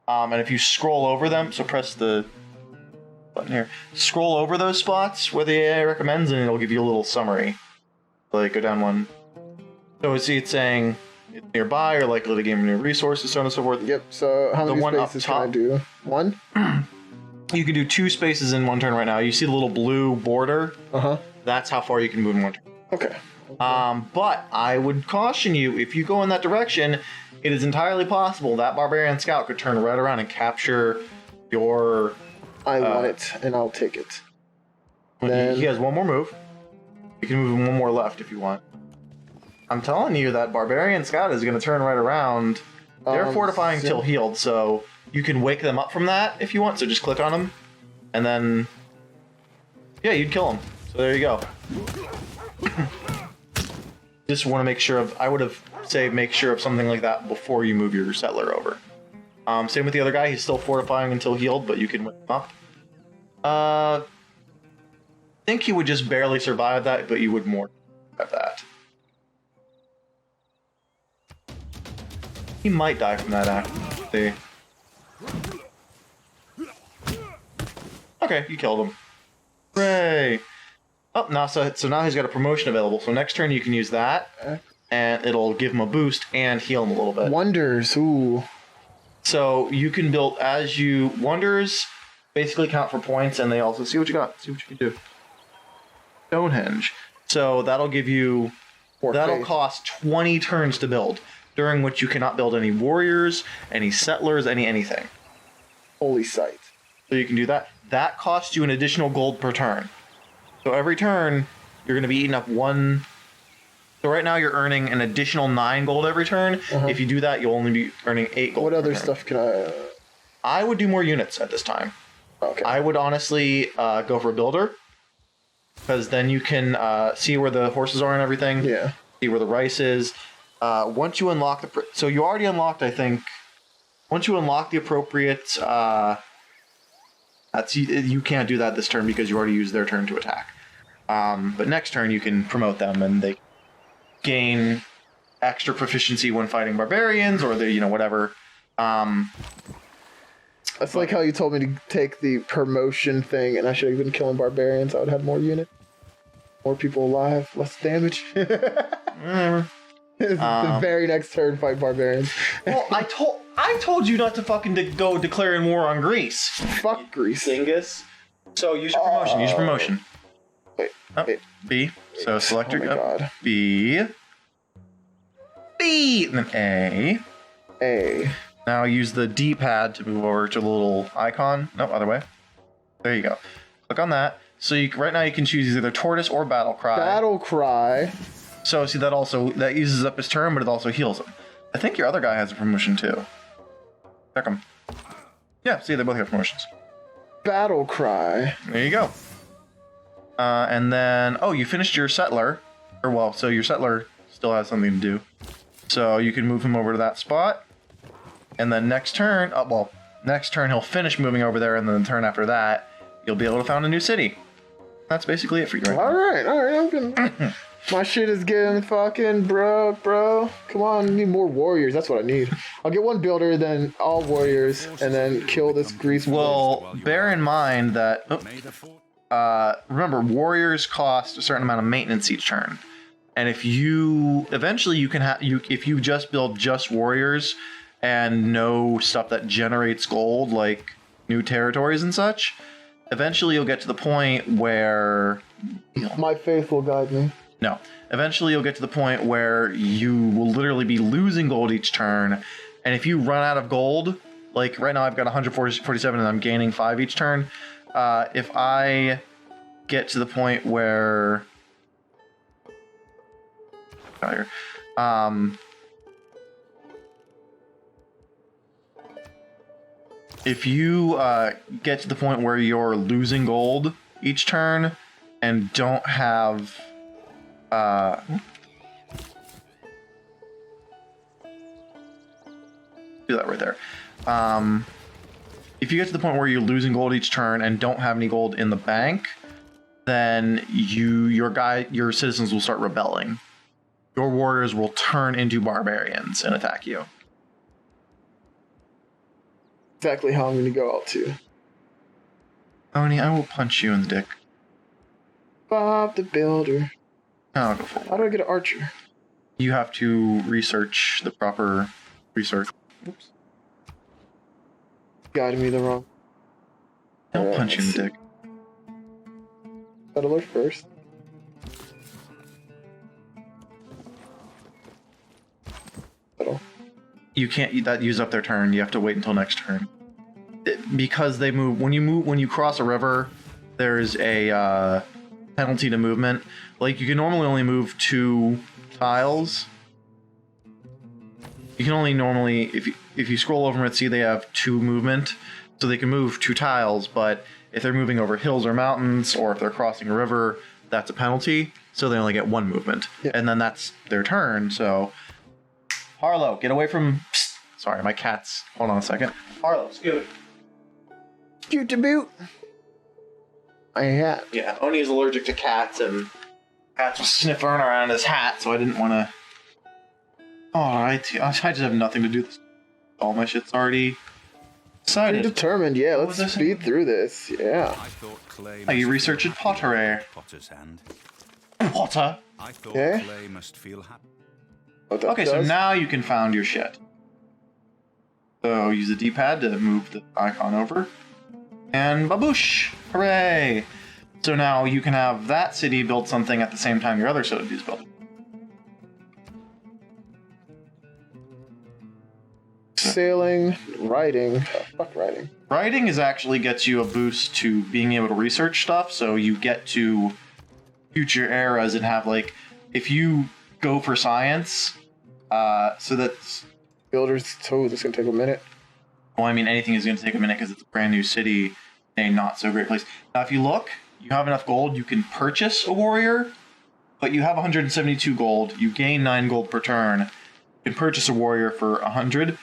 And if you scroll over them, so press the button here. Scroll over those spots where the AI recommends, and it'll give you a little summary. Like, go down one. So see, it's saying, nearby are likely to gain new resources, so on and so forth. Yep. So how many one up spaces can I top. do? One. You can do 2 spaces in 1 turn right now. You see the little blue border? Uh-huh. That's how far you can move in 1 turn. Okay. But I would caution you, if you go in that direction, it is entirely possible that Barbarian Scout could turn right around and capture your... I want it, and I'll take it. Then... He has 1 more move. You can move him 1 more left if you want. I'm telling you that Barbarian Scout is going to turn right around. They're fortifying till healed, so you can wake them up from that if you want. So just click on them, and then... Yeah, you'd kill them. So there you go. Just want to make sure of... I would have say make sure of something like that before you move your settler over. Same with the other guy. He's still fortifying until healed, but you can wake him up. I think he would just barely survive that, but you would more survive that. He might die from that actually. Okay, you killed him. Hooray! Oh, now so now he's got a promotion available. So next turn you can use that, and it'll give him a boost and heal him a little bit. Wonders, ooh. So you can build as you... Wonders basically count for points, and they also... See what you got. See what you can do. Stonehenge. So that'll give you... That'll cost 20 turns to build, during which you cannot build any warriors, any settlers, anything. Holy sight. So you can do that. That costs you an additional gold per turn. So every turn, you're going to be eating up 1... So right now you're earning an additional 9 gold every turn. If you do that, you'll only be earning 8 gold. What other stuff can I... I would do more units at this time. Okay. I would honestly go for a builder, because then you can see where the horses are and everything. Yeah. See where the rice is. Once you unlock the... So you already unlocked, I think... Once you unlock the appropriate... you can't do that this turn because you already used their turn to attack. But next turn you can promote them, and they gain extra proficiency when fighting barbarians, or they, whatever. That's like how you told me to take the promotion thing, and I should have been killing barbarians. I would have more unit, more people alive, less damage. Whatever. The very next turn, fight barbarians. Well, I told you not to fucking go declaring war on Greece. Fuck Greece. Dingus. So use your promotion. Use your promotion. Wait. B. So select your... Oh my God. B. B. And then A. A. Now use the D-pad to move over to the little icon. No, other way. There you go. Click on that. So right now you can choose either Tortoise or Battle Cry. Battle Cry. So see, that uses up his turn, but it also heals him. I think your other guy has a promotion too. Check him. Yeah, see, they both have promotions. Battle Cry. There you go. And then, you finished your settler. So your settler still has something to do. So you can move him over to that spot. And then next turn, next turn he'll finish moving over there, and then the turn after that, you'll be able to found a new city. That's basically it for you right now. All right, I'm gonna... My shit is getting fucking broke, bro. Come on, I need more warriors. That's what I need. I'll get 1 builder, then all warriors, and then kill this Greece. Well, bear in mind that... remember, warriors cost a certain amount of maintenance each turn. And if you... Eventually, you can have... If you just build just warriors and no stuff that generates gold, like new territories and such, eventually you'll get to the point where... My faith will guide me. No. Eventually you'll get to the point where you will literally be losing gold each turn, and if you run out of gold, like right now I've got 147 and I'm gaining 5 each turn, if I get to the point where... if you get to the point where you're losing gold each turn and don't have... do that right there. If you get to the point where you're losing gold each turn and don't have any gold in the bank, then your citizens will start rebelling. Your warriors will turn into barbarians and attack you. Exactly how I'm going to go out to. Oni, I will punch you in the dick. Bob the Builder. I'll go for it. How do I get an archer? You have to research the proper research. Oops. Guided me the wrong. I'll punch you in the dick. Settler first. Settle. You can't use up their turn. You have to wait until next turn. Because they move when you cross a river, there's a penalty to movement. Like you can normally only move 2 tiles. You can only normally if you scroll over and see they have 2 movement, so they can move 2 tiles. But if they're moving over hills or mountains, or if they're crossing a river, that's a penalty. So they only get 1 movement, and then that's their turn. So Harlow, get away from. Psst, sorry, my cat's. Hold on a second. Harlow, scoot. Scoot to boot. My hat. Yeah, Oni is allergic to cats, and cats was sniffing around his hat, so I didn't want to. Alright, I just have nothing to do this. All my shit's already decided. You're determined, yeah. What Let's was I speed through this. Yeah. I thought clay Oh, you must researched feel pottery. happy. Potter's hand. Potter? I thought Okay. clay must feel happy. What that Okay, so does. now you can found your shit. So use the D-pad to move the icon over. And baboosh! Hooray! So now you can have that city build something at the same time your other city is building. Sailing, riding. Fuck riding. Writing is actually gets you a boost to being able to research stuff, so you get to future eras and have like, if you go for science, so that's, Builders told it's gonna take a minute. well, I mean, anything is going to take a minute because it's a brand new city, a not so great place. Now, if you look, you have enough gold, you can purchase a warrior, but you have 172 gold, you gain 9 gold per turn, you can purchase a warrior for 100.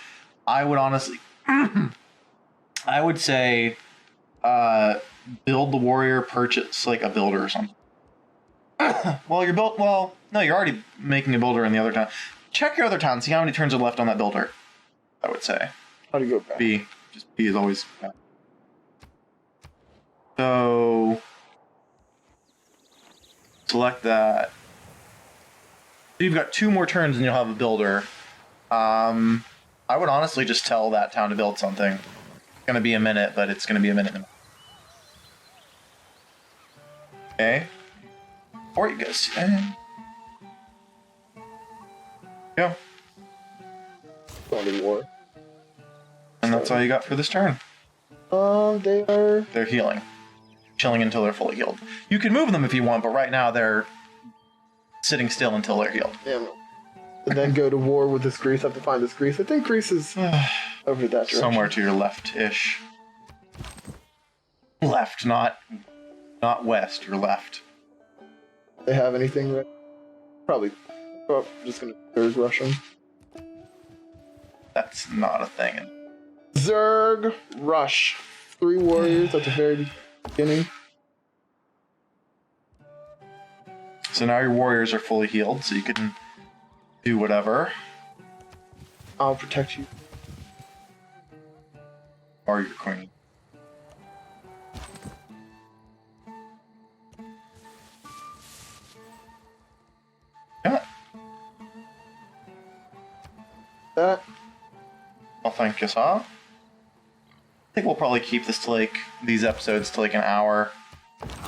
I would honestly, I would say, build the warrior, purchase like a builder or something. Well, you're built. Well, no, you're already making a builder in the other town. Check your other town. See how many turns are left on that builder. I would say How do you go back? B. Just B is always. So select that. So you've got 2 more turns and you'll have a builder. I would honestly just tell that town to build something. It's gonna be a minute, but it's gonna be a minute. Okay. Or you guys. Go. Going to war. And that's all you got for this turn. They are. They're healing. Chilling until they're fully healed. You can move them if you want, but right now they're sitting still until they're healed. Yeah. And then go to war with this Greece. I have to find this Greece. I think Greece is over that direction. Somewhere to your left-ish. Left, not west, your left. They have anything ready? Probably. Oh, I'm just gonna Zerg rush them. That's not a thing. Zerg rush. 3 warriors at the very beginning. So now your warriors are fully healed, so you can do whatever. I'll protect you. Or your queen. Yeah. That. Well, thank you, sir. I think we'll probably keep this to like these episodes to like an hour.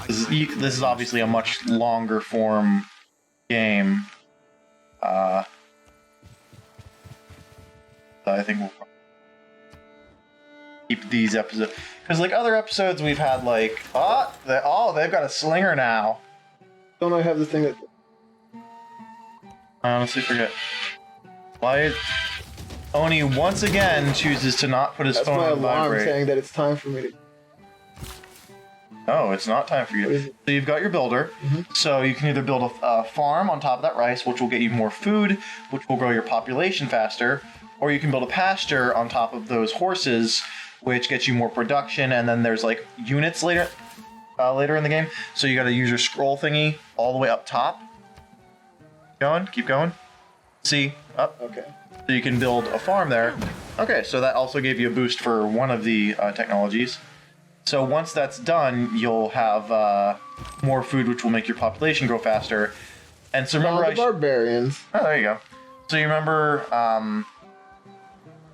This is obviously a much longer form game. I think we'll keep these episodes because like other episodes we've had like they've got a slinger now. Don't I have the thing that. I honestly forget. Why Oni once again chooses to not put his That's phone my on alarm vibrate. saying that it's time for me to. No, it's not time for What you. is it? So you've got your builder. So you can either build a farm on top of that rice, which will get you more food, which will grow your population faster, or you can build a pasture on top of those horses, which gets you more production. And then there's like units later in the game. So you got to use your scroll thingy all the way up top. Keep going. See, up. Okay. So you can build a farm there. Okay, so that also gave you a boost for one of the technologies. So once that's done, you'll have more food, which will make your population grow faster. And so remember, the barbarians. Oh, there you go. So you remember,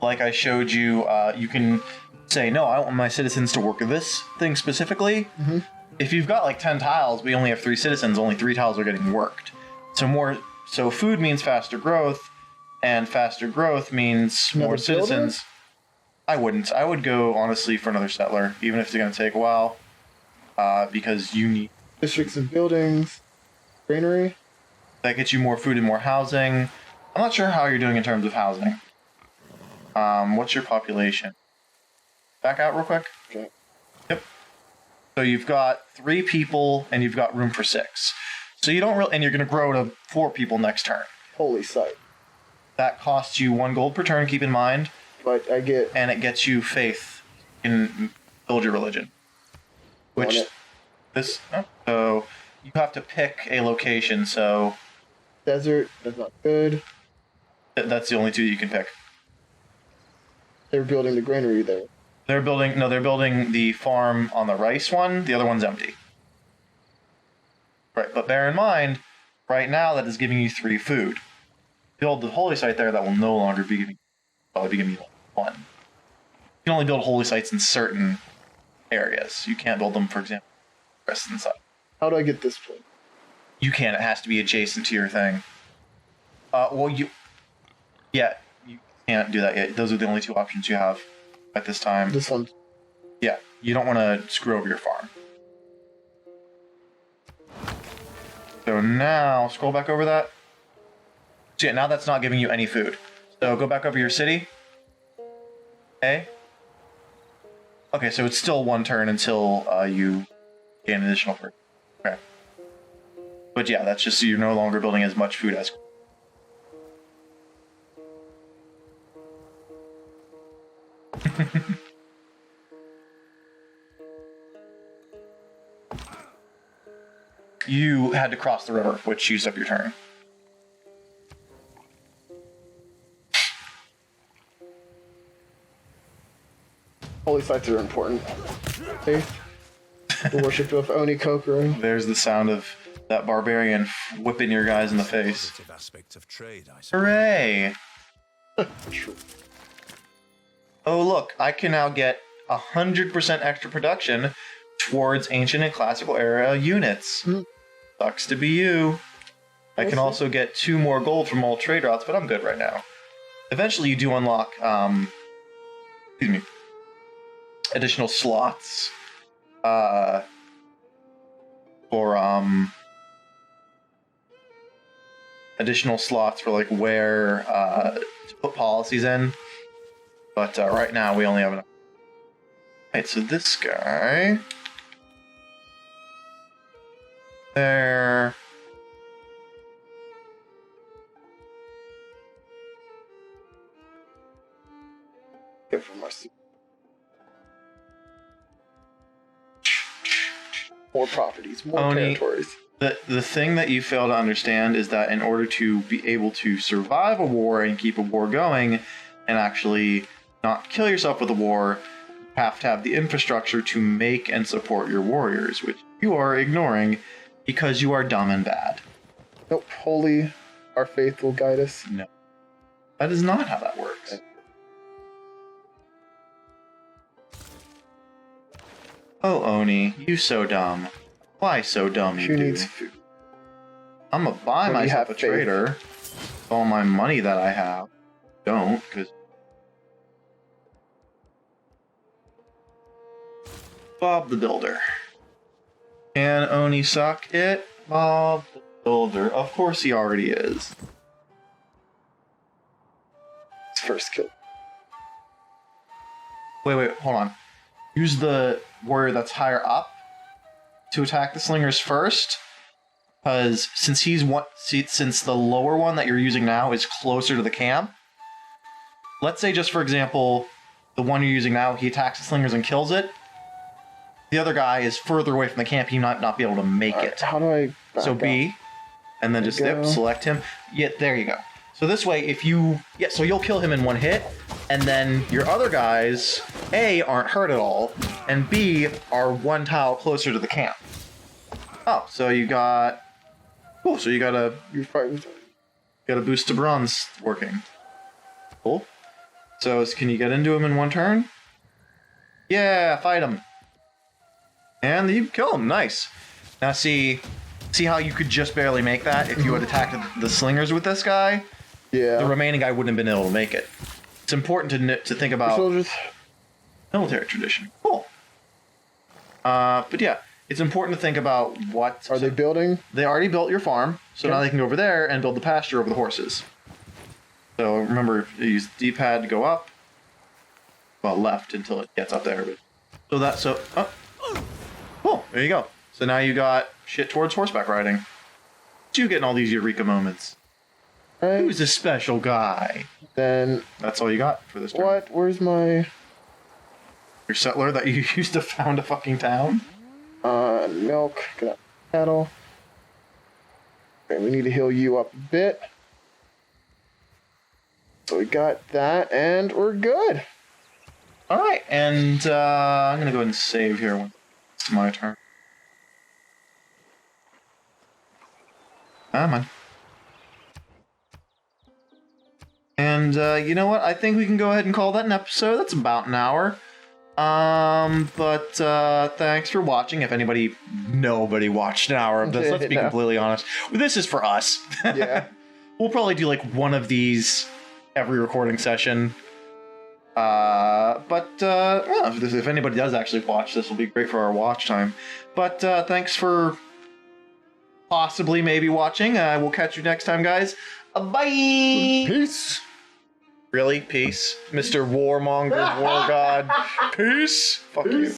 like I showed you, you can say, no, I want my citizens to work this thing specifically. Mm-hmm. If you've got like 10 tiles, we only have 3 citizens, only 3 tiles are getting worked. So food means faster growth, and faster growth means more citizens. I wouldn't. I would go, honestly, for another settler, even if it's going to take a while, because you need... Districts and buildings, granary. That gets you more food and more housing. I'm not sure how you're doing in terms of housing. What's your population? Back out real quick. Okay. Yep. So you've got 3 people, and you've got room for 6. So you don't really... And you're going to grow to 4 people next turn. Holy sight. That costs you 1 gold per turn, keep in mind. But I get... And it gets you faith in build your religion. Which... So you have to pick a location, so... Desert, that's not good. That's the only 2 you can pick. They're building the granary there. They're building the farm on the rice one. The other one's empty. Right, but bear in mind, right now that is giving you 3 food. Build the holy site there, that will no longer be giving, probably be giving you 1. You can only build holy sites in certain areas. You can't build them, for example, the rest of the site. How do I get this place? You can't. It has to be adjacent to your thing. You can't do that yet. Those are the only 2 options you have at this time. This one. Yeah, you don't want to screw over your farm. So now, scroll back over that. So yeah, now that's not giving you any food. So go back over your city. Okay. Okay, so it's still 1 turn until you gain an additional food. Okay. But yeah, that's just so you're no longer building as much food as... You had to cross the river, which used up your turn. Holy sites are important. Faith. The worship of Oni Kokoro. There's the sound of that barbarian whipping your guys in the face. Aspect of trade, I suppose. Hooray! Oh look, I can now get 100% extra production towards ancient and classical era units. Sucks to be you. I can also get 2 more gold from all trade routes, but I'm good right now. Eventually you do unlock, additional slots, for like where, to put policies in. But, right now we only have enough. Alright, so this guy... There... Good for my more properties, more territories. The thing that you fail to understand is that in order to be able to survive a war and keep a war going and actually not kill yourself with a war, you have to have the infrastructure to make and support your warriors, which you are ignoring because you are dumb and bad. Nope, holy, our faith will guide us. No. That is not how that works. Oh, Oni, you so dumb. Why so dumb, you Who do? needs food? I'm gonna buy When you myself a have faith. trader. All my money that I have. Don't, because... Bob the Builder. Can Oni suck it? Bob the Builder. Of course he already is. It's first kill. Wait, hold on. Use the warrior that's higher up to attack the slingers first, because since since the lower one that you're using now is closer to the camp. Let's say, just for example, the one you're using now, he attacks the slingers and kills it. The other guy is further away from the camp. He might not be able to make it. How do I? So B, and then just select him. Yeah, there you go. So this way, if you... Yeah, so you'll kill him in 1 hit, and then your other guys, A, aren't hurt at all, and B, are 1 tile closer to the camp. Oh, so you got Cool. So you got a boost to bronze working. Cool. So can you get into him in one turn? Yeah, fight him. And you kill him. Nice. Now see how you could just barely make that if you had attacked the slingers with this guy? Yeah. The remaining guy wouldn't have been able to make it. It's important to think about Soldiers. military tradition. Cool. But yeah, it's important to think about what... Are they building? They already built your farm, so now they can go over there and build the pasture over the horses. So remember, use the D-pad to go up. Well, left until it gets up there. But cool, there you go. So now you got shit towards horseback riding. You getting all these Eureka moments. Right. Who's a special guy? Then... That's all you got for this turn. What? Where's my... Your settler that you used to found a fucking town? Milk. Get out cattle. Okay, we need to heal you up a bit. So we got that, and we're good. All right, and I'm gonna go ahead and save here when it's my turn. Come on. And you know what? I think we can go ahead and call that an episode. That's about an hour. But thanks for watching. If nobody watched an hour of this, let's be completely honest. This is for us. Yeah. We'll probably do like one of these every recording session. Well, if anybody does actually watch, this will be great for our watch time. But thanks for possibly maybe watching. We'll catch you next time, guys. Bye. Peace. Really? Peace? Mr. Warmonger, War God. Peace? Fuck you.